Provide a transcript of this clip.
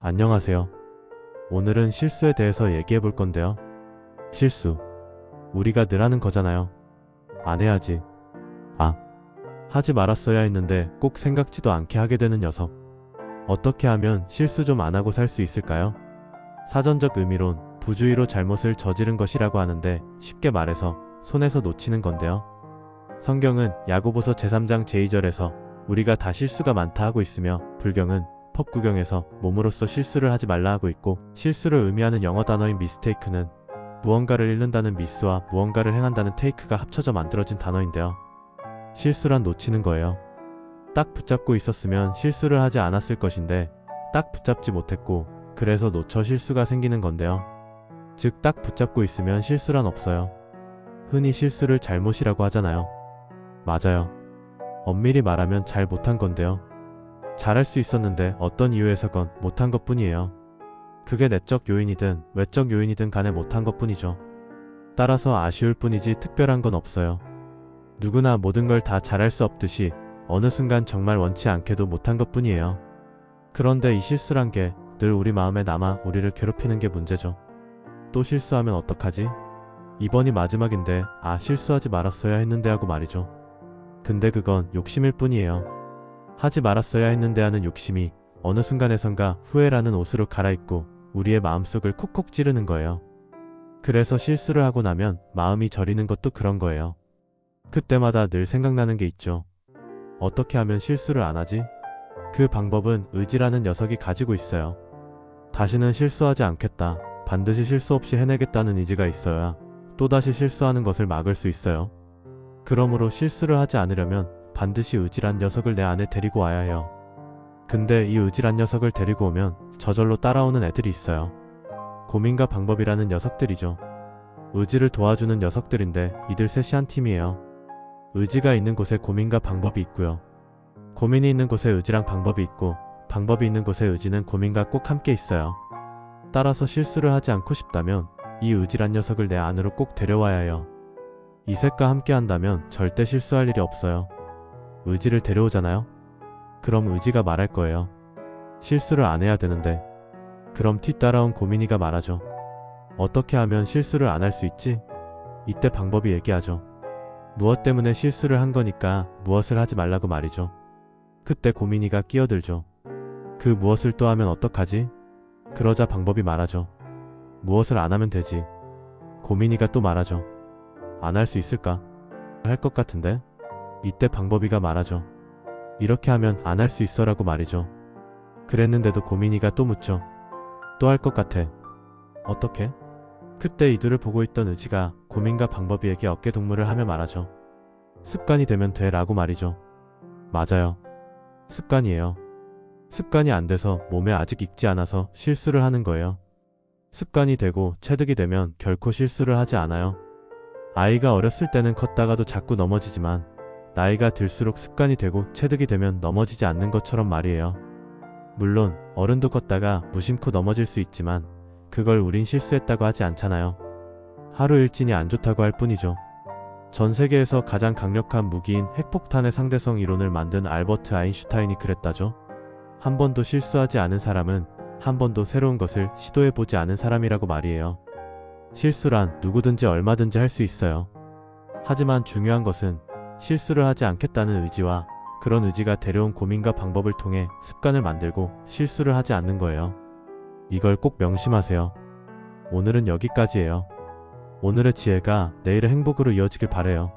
안녕하세요. 오늘은 실수에 대해서 얘기해 볼 건데요. 실수. 우리가 늘 하는 거잖아요. 안 해야지. 아, 하지 말았어야 했는데 꼭 생각지도 않게 하게 되는 녀석. 어떻게 하면 실수 좀 안 하고 살 수 있을까요? 사전적 의미론, 부주의로 잘못을 저지른 것이라고 하는데 쉽게 말해서 손에서 놓치는 건데요. 성경은 야고보서 제3장 제2절에서 우리가 다 실수가 많다 하고 있으며, 불경은 펍구경에서 몸으로써 실수를 하지 말라 하고 있고, 실수를 의미하는 영어 단어인 mistake는 무언가를 잃는다는 miss와 무언가를 행한다는 take가 합쳐져 만들어진 단어인데요. 실수란 놓치는 거예요. 딱 붙잡고 있었으면 실수를 하지 않았을 것인데 딱 붙잡지 못했고, 그래서 놓쳐 실수가 생기는 건데요. 즉, 딱 붙잡고 있으면 실수란 없어요. 흔히 실수를 잘못이라고 하잖아요. 맞아요. 엄밀히 말하면 잘 못한 건데요. 잘할 수 있었는데 어떤 이유에서건 못한 것 뿐이에요. 그게 내적 요인이든 외적 요인이든 간에 못한 것 뿐이죠. 따라서 아쉬울 뿐이지 특별한 건 없어요. 누구나 모든 걸 다 잘할 수 없듯이 어느 순간 정말 원치 않게도 못한 것 뿐이에요. 그런데 이 실수란 게 늘 우리 마음에 남아 우리를 괴롭히는 게 문제죠. 또 실수하면 어떡하지? 이번이 마지막인데 실수하지 말았어야 했는데 하고 말이죠. 근데 그건 욕심일 뿐이에요. 하지 말았어야 했는데 하는 욕심이 어느 순간에선가 후회라는 옷으로 갈아입고 우리의 마음속을 콕콕 찌르는 거예요. 그래서 실수를 하고 나면 마음이 저리는 것도 그런 거예요. 그때마다 늘 생각나는 게 있죠. 어떻게 하면 실수를 안 하지? 그 방법은 의지라는 녀석이 가지고 있어요. 다시는 실수하지 않겠다, 반드시 실수 없이 해내겠다는 의지가 있어야 또다시 실수하는 것을 막을 수 있어요. 그러므로 실수를 하지 않으려면 반드시 의지란 녀석을 내 안에 데리고 와야 해요. 근데 이 의지란 녀석을 데리고 오면 저절로 따라오는 애들이 있어요. 고민과 방법이라는 녀석들이죠. 의지를 도와주는 녀석들인데 이들 셋이 한 팀이에요. 의지가 있는 곳에 고민과 방법이 있고요. 고민이 있는 곳에 의지랑 방법이 있고, 방법이 있는 곳에 의지는 고민과 꼭 함께 있어요. 따라서 실수를 하지 않고 싶다면 이 의지란 녀석을 내 안으로 꼭 데려와야 해요. 이 셋과 함께 한다면 절대 실수할 일이 없어요. 의지를 데려오잖아요? 그럼 의지가 말할 거예요. 실수를 안 해야 되는데. 그럼 뒤따라온 고민이가 말하죠. 어떻게 하면 실수를 안 할 수 있지? 이때 방법이 얘기하죠. 무엇 때문에 실수를 한 거니까 무엇을 하지 말라고 말이죠. 그때 고민이가 끼어들죠. 그 무엇을 또 하면 어떡하지? 그러자 방법이 말하죠. 무엇을 안 하면 되지. 고민이가 또 말하죠. 안 할 수 있을까? 할 것 같은데? 이때 방법이가 말하죠. 이렇게 하면 안 할 수 있어라고 말이죠. 그랬는데도 고민이가 또 묻죠. 또 할 것 같아. 어떻게? 그때 이들을 보고 있던 의지가 고민과 방법이에게 어깨동무를 하며 말하죠. 습관이 되면 돼 라고 말이죠. 맞아요. 습관이에요. 습관이 안 돼서 몸에 아직 익지 않아서 실수를 하는 거예요. 습관이 되고 체득이 되면 결코 실수를 하지 않아요. 아이가 어렸을 때는 걷다가도 자꾸 넘어지지만 나이가 들수록 습관이 되고 체득이 되면 넘어지지 않는 것처럼 말이에요. 물론 어른도 걷다가 무심코 넘어질 수 있지만 그걸 우린 실수했다고 하지 않잖아요. 하루 일진이 안 좋다고 할 뿐이죠. 전 세계에서 가장 강력한 무기인 핵폭탄의 상대성 이론을 만든 알버트 아인슈타인이 그랬다죠. 한 번도 실수하지 않은 사람은 한 번도 새로운 것을 시도해보지 않은 사람이라고 말이에요. 실수란 누구든지 얼마든지 할 수 있어요. 하지만 중요한 것은 실수를 하지 않겠다는 의지와 그런 의지가 데려온 고민과 방법을 통해 습관을 만들고 실수를 하지 않는 거예요. 이걸 꼭 명심하세요. 오늘은 여기까지예요. 오늘의 지혜가 내일의 행복으로 이어지길 바래요.